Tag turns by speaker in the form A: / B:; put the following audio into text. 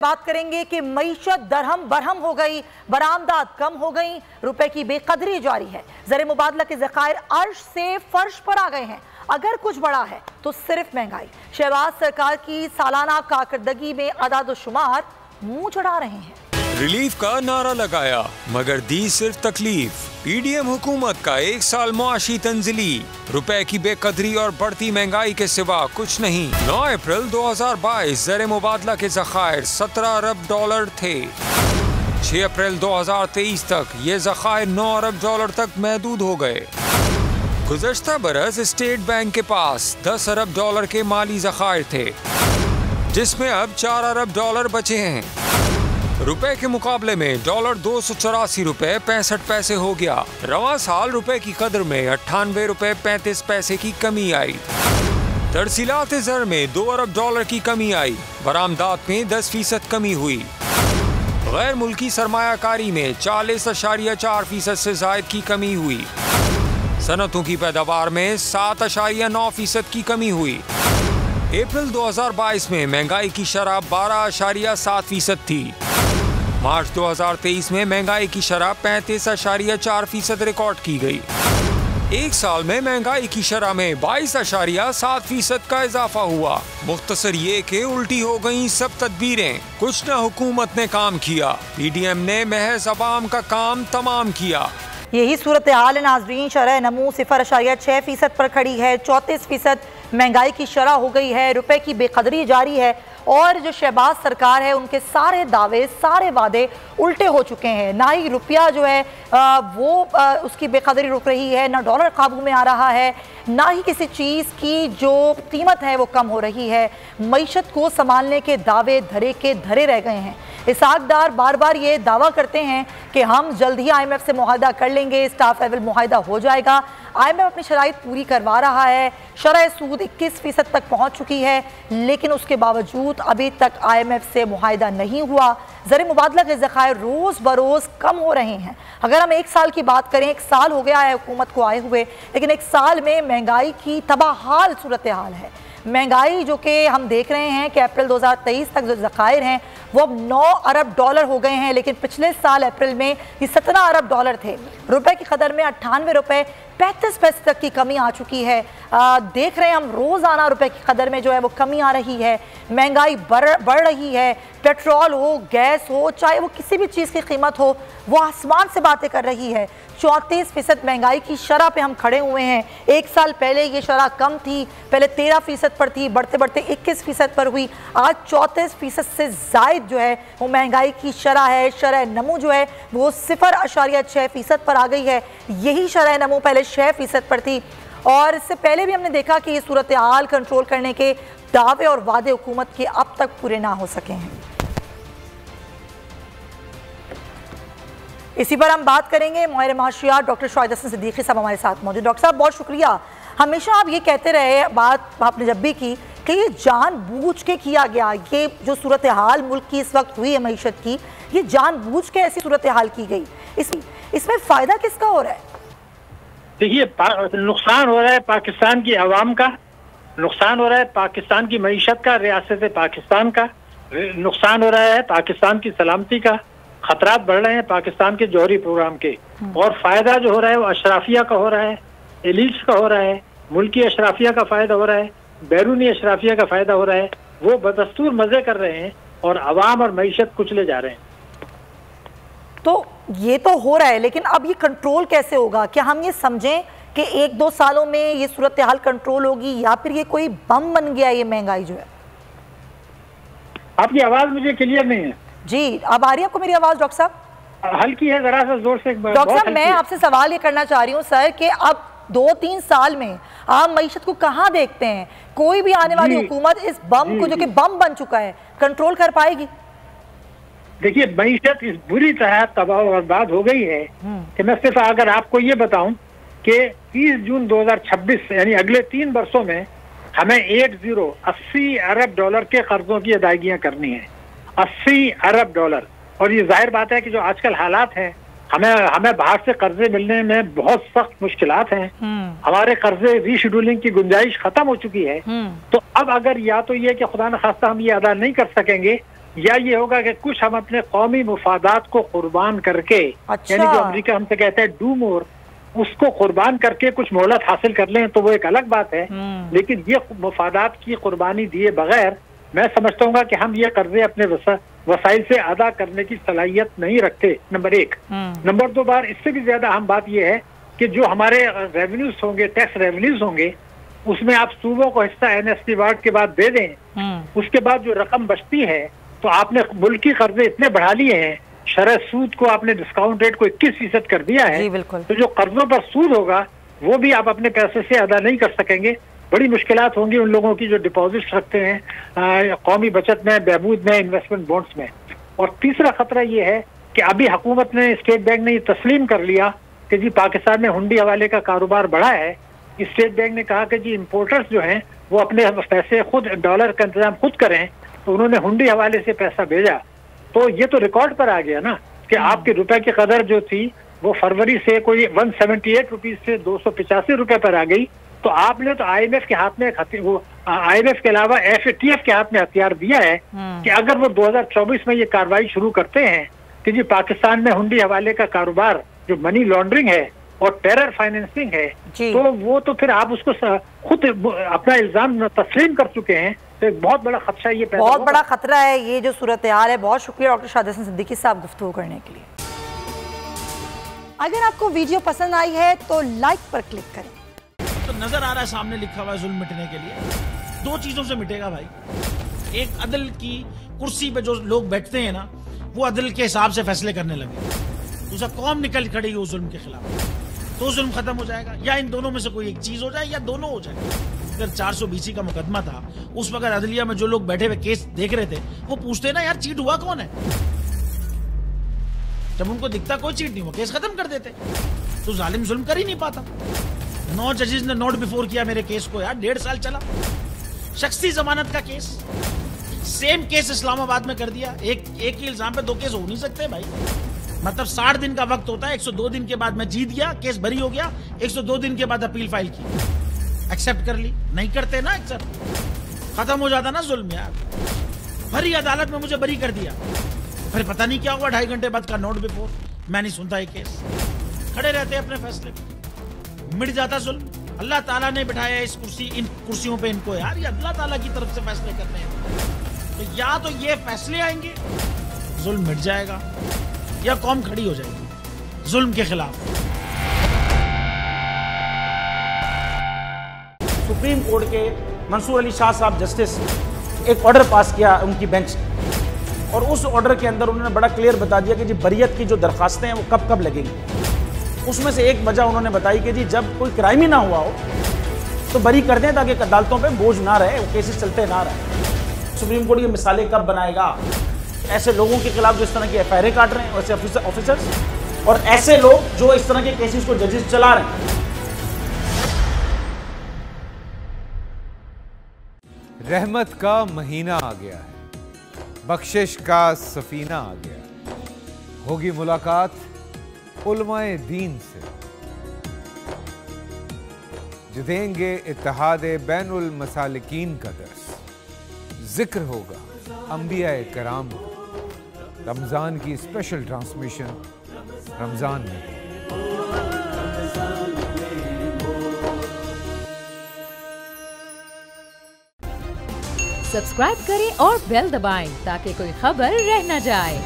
A: बात करेंगे कि मईशत दरहम बरहम हो गई, बरामदात कम हो गई, रुपए की बेकदरी जारी है, ज़र मुबादला के ज़खायर अर्श से फर्श पर आ गए हैं। अगर कुछ बड़ा है तो सिर्फ महंगाई। शहबाज सरकार की सालाना कारकर्दगी में अदाद शुमार मुंह चढ़ा रहे हैं।
B: रिलीफ का नारा लगाया मगर दी सिर्फ तकलीफ। पीडीएम हुकूमत का एक साल मुआशी तंजिली, रुपए की बेकदरी और बढ़ती महंगाई के सिवा कुछ नहीं। 9 अप्रैल 2022 ज़र मुबादला के ज़खायर 17 अरब डॉलर थे। 6 अप्रैल 2023 तक ये ज़खायर 9 अरब डॉलर तक महदूद हो गए। गुज़श्ता बरस स्टेट बैंक के पास 10 अरब डॉलर के माली ज़खायर थे, जिसमें अब 4 अरब डॉलर बचे हैं। रुपए के मुकाबले में डॉलर 284 रुपए 65 पैसे हो गया। रवां साल रुपए की कदर में 98 रुपए 35 पैसे की कमी आई। तरसीलात ज़र में 2 अरब डॉलर की कमी आई। बरामदात में 10% कमी हुई। गैर मुल्की सरमायाकारी में 40.4% से जायद की कमी हुई। सनतों की पैदावार में 7.9% की कमी हुई। अप्रैल 2022 में महंगाई की शरह 12.7% थी। मार्च 2023 में महंगाई की शरह 35.4% रिकॉर्ड की गई। एक साल में महंगाई की शरह में 22.7% का इजाफा हुआ। मुख्तसर ये कि उल्टी हो गई सब तदबीरें, कुछ न हुकूमत ने काम किया, पीडीएम ने महज अवाम का काम तमाम किया।
A: यही सूरत हाल है नाजरीन। शरह नमू 0.6% पर खड़ी है। 34% महंगाई की शरह हो गई है। रुपए की बेकदरी जारी है और जो शहबाज सरकार है उनके सारे दावे, सारे वादे उल्टे हो चुके हैं। ना ही रुपया जो है उसकी बेकदरी रुक रही है, ना डॉलर काबू में आ रहा है, ना ही किसी चीज़ की जो कीमत है वो कम हो रही है। मईशत को संभालने के दावे धरे के धरे रह गए हैं। इसाक़दार बार बार ये दावा करते हैं कि हम जल्द ही IMF से मुआहदा कर लेंगे, स्टाफ लेवल मुआहदा हो जाएगा। IMF अपनी शराइत पूरी करवा रहा है। शरह सूद 21% तक पहुँच चुकी है, लेकिन उसके बावजूद अभी तक IMF से मुआहदा नहीं हुआ। ज़र मुबादला के ज़खायर रोज़ बरोज़ कम हो रहे हैं। अगर हम एक साल की बात करें, एक साल हो गया है हुकूमत को आए हुए, लेकिन एक साल में महंगाई की तबाहाल सूरत हाल है। महंगाई जो कि हम देख रहे हैं कि अप्रैल 2023 तक जो ज़खायर हैं वो अब 9 अरब डॉलर हो गए हैं, लेकिन पिछले साल अप्रैल में ये 17 अरब डॉलर थे। रुपए की कदर में 98 रुपए 35 पैसे तक की कमी आ चुकी है। देख रहे हैं हम रोज़ाना रुपए की कदर में जो है वो कमी आ रही है। महंगाई बढ़ रही है। पेट्रोल हो, गैस हो, चाहे वो किसी भी चीज़ की कीमत हो, वो आसमान से बातें कर रही है। 34% महंगाई की शरह पे हम खड़े हुए हैं। एक साल पहले ये शरह कम थी, पहले 13% पर थी, बढ़ते बढ़ते 21% पर हुई। आज 34% से ज़ायद जो है वो महंगाई की शरह है। शरह नमू जो है वो 0.6% पर आ गई है। यही शरह नमू पहले 6% पर थी और इससे पहले भी हमने देखा कि ये सूरत हाल कंट्रोल करने के दावे और वादे हुकूमत के अब तक पूरे ना हो सके हैं। इसी पर हम बात करेंगे। माहिर माशियात डॉक्टर शाहिद हसन सिद्दीकी साहब हमारे साथ मौजूद। डॉक्टर साहब बहुत शुक्रिया। हमेशा आप ये कहते रहे, बात आपने जब भी की कि ये जानबूझ के किया गया, ये जो सूरत हाल मुल्क की इस वक्त हुई है मईशत की, ये जानबूझ के ऐसी सूरत हाल की गई। इसमें फ़ायदा किसका हो रहा है?
C: देखिए, नुकसान हो रहा है पाकिस्तान की आवाम का, नुकसान हो रहा है पाकिस्तान की मईशत का, रियासत पाकिस्तान का नुकसान हो रहा है, पाकिस्तान की सलामती का खतरात बढ़ रहे हैं पाकिस्तान के जौहरी प्रोग्राम के। और फायदा जो हो रहा है वो अशराफिया का हो रहा है, एलिट्स का हो रहा है, मुल्की अशराफिया का फायदा हो रहा है, बैरूनी अशराफिया का फायदा हो रहा है। वो बदस्तूर मजे कर रहे हैं और अवाम और मईशत कुचले जा रहे हैं।
A: तो ये तो हो रहा है, लेकिन अब ये कंट्रोल कैसे होगा? क्या हम ये समझें कि 1-2 सालों में ये सूरत हाल कंट्रोल होगी, या फिर ये कोई बम बन गया ये महंगाई जो है?
C: आपकी आवाज मुझे क्लियर नहीं है।
A: जी, अब आ रही है आपको मेरी आवाज डॉक्टर साहब?
C: हल्की है, जरा सा जोर से।
A: डॉक्टर साहब, मैं आपसे सवाल ये करना चाह रही हूँ सर कि अब 2-3 साल में आप मईशत को कहाँ देखते हैं? कोई भी आने वाली हुकूमत इस बम को, जो कि बम बन चुका है, कंट्रोल कर पाएगी?
C: देखिए, मईशत इस बुरी तरह तबाह और बर्बाद हो गई है कि मैं सिर्फ अगर आपको ये बताऊं कि 30 जून 2026 यानी अगले 3 वर्षों में हमें 80 अरब डॉलर के कर्जों की अदायगियां करनी है। 80 अरब डॉलर। और ये जाहिर बात है कि जो आजकल हालात हैं, हमें बाहर से कर्जे मिलने में बहुत सख्त मुश्किलात हैं। हमारे कर्जे रीशेड्यूलिंग की गुंजाइश खत्म हो चुकी है। तो अब अगर या तो ये कि खुदा न खास्ता हम ये अदा नहीं कर सकेंगे, या ये होगा कि कुछ हम अपने कौमी मुफादात को कुर्बान करके,
A: अच्छा।
C: यानी जो अमेरिका हमसे कहता है डू मोर, उसको कुर्बान करके कुछ मोहलत हासिल कर लें तो वो एक अलग बात है। लेकिन ये मुफादात की कुर्बानी दिए बगैर मैं समझता हूँ कि हम ये कर्जे अपने वसाइल से अदा करने की सलाहियत नहीं रखते, नंबर एक। नंबर दो, बार इससे भी ज्यादा अहम बात यह है कि जो हमारे रेवेन्यूज होंगे, टैक्स रेवेन्यूज होंगे, उसमें आप सूबों को हिस्सा एनएसटी वार्ड के बाद दे दें, उसके बाद जो रकम बचती है, तो आपने मुल्की कर्जे इतने बढ़ा लिए हैं, शरह सूद को आपने डिस्काउंट रेट को 21% कर दिया है, तो जो कर्जों पर सूद होगा वो भी आप अपने पैसे से अदा नहीं कर सकेंगे। बड़ी मुश्किलात होंगी उन लोगों की जो डिपॉजिट्स रखते हैं कौमी बचत में, बहबूद में, इन्वेस्टमेंट बॉन्ड्स में। और तीसरा खतरा ये है कि अभी हुकूमत ने, स्टेट बैंक ने ये तस्लीम कर लिया कि जी पाकिस्तान में हुंडी हवाले का कारोबार बढ़ा है। स्टेट बैंक ने कहा कि जी इम्पोर्टर्स जो हैं वो अपने पैसे खुद, डॉलर का इंतजाम खुद करें, तो उन्होंने हुंडी हवाले से पैसा भेजा। तो ये तो रिकॉर्ड पर आ गया ना कि आपके रुपए की कदर जो थी वो फरवरी से कोई 178 रुपीज से 285 रुपए पर आ गई। तो आपने तो IMF के हाथ में, वो IMF के अलावा FATF के हाथ में हथियार दिया है कि अगर वो 2024 में ये कार्रवाई शुरू करते हैं कि जी पाकिस्तान में हुंडी हवाले का कारोबार, जो मनी लॉन्ड्रिंग है और टेरर फाइनेंसिंग है, तो वो तो फिर आप उसको खुद अपना इल्जाम तस्लीम कर चुके हैं। तो एक बहुत बड़ा खदशा ये पैदा,
A: बहुत बड़ा खतरा है ये जो सूरत हाल है। बहुत शुक्रिया डॉक्टर शाहिद हसन सिद्दीकी साहब गुफ्तगू करने के लिए। अगर आपको वीडियो पसंद आई है तो लाइक पर क्लिक करें।
D: तो नजर आ रहा है सामने लिखा हुआ है जुल्म मिटने के लिए दो चीजों से मिटेगा भाई। एक, अदल की कुर्सी पे जो लोग बैठते हैं ना, वो अदल के हिसाब से फैसले करने लगे। दूसरा, कौम निकल खड़ी हो जुल्म के खिलाफ, तो जुल्म खत्म हो जाएगा। या इन दोनों में से कोई एक चीज हो जाए या दोनों हो जाए। अगर 420 का मुकदमा था, उस वक्त अदलिया में जो लोग बैठे हुए केस देख रहे थे वो पूछते ना यार चीट हुआ कौन है, जब उनको दिखता कोई चीट नहीं हुआ केस खत्म कर देते। तो जालिम जुल्म कर ही नहीं पाता। 9 जजेस ने नोट बिफोर किया मेरे केस को यार, 1.5 साल चला। शख्सी जमानत का केस, सेम केस इस्लामाबाद में कर दिया। एक ही इल्जाम पे 2 केस हो नहीं सकते भाई। मतलब 60 दिन का वक्त होता है, 102 दिन के बाद मैं जीत गया, केस भरी हो गया, 102 दिन के बाद अपील फाइल की, एक्सेप्ट कर ली। नहीं करते ना एक्सेप्ट, खत्म हो जाता ना जुल्म यार। भरी अदालत में मुझे बरी कर दिया, फिर पता नहीं क्या हुआ, 2.5 घंटे बाद का नोट बिफोर, मैं नहीं सुनता ये केस। खड़े रहते अपने फैसले पे, मिट जाता जुल्म। अल्लाह ताला ने बिठाया इस इन कुर्सियों पे इनको यार, ये अल्लाह ताला की तरफ से फैसले करने हैं। तो या तो ये फैसले आएंगे, जुल्म मिट जाएगा, या कौम खड़ी हो जाएगी जुल्म के खिलाफ। सुप्रीम कोर्ट के मंसूर अली शाह साहब जस्टिस एक ऑर्डर पास किया उनकी बेंच ने, और उस ऑर्डर के अंदर उन्होंने बड़ा क्लियर बता दिया कि जी बरियत की जो दरखास्तें हैं वो कब कब लगेंगी। उसमें से एक वजह उन्होंने बताई कि जी जब कोई क्राइम ही ना हुआ हो तो बरी कर दें, ताकि अदालतों पे बोझ ना रहे, वो केसेस चलते ना रहे। सुप्रीम कोर्ट ये मिसालें कब बनाएगा, ऐसे लोगों के खिलाफ जो इस तरह की FIR काट रहे हैं, ऐसे ऑफिसर्स, और ऐसे लोग जो इस तरह के केसेस को जजेस चला रहे हैं।
E: रहमत का महीना आ गया है, बख्शिश का सफीना आ गया। होगी मुलाकात उलमाए दीन से, जो देंगे इत्तेहादे बैनुल मसालिकीन का दर्स। जिक्र होगा अंबियाए कराम का। रमजान की स्पेशल ट्रांसमिशन रमजान में।
F: सब्सक्राइब करें और बेल दबाएं ताकि कोई खबर रह न जाए।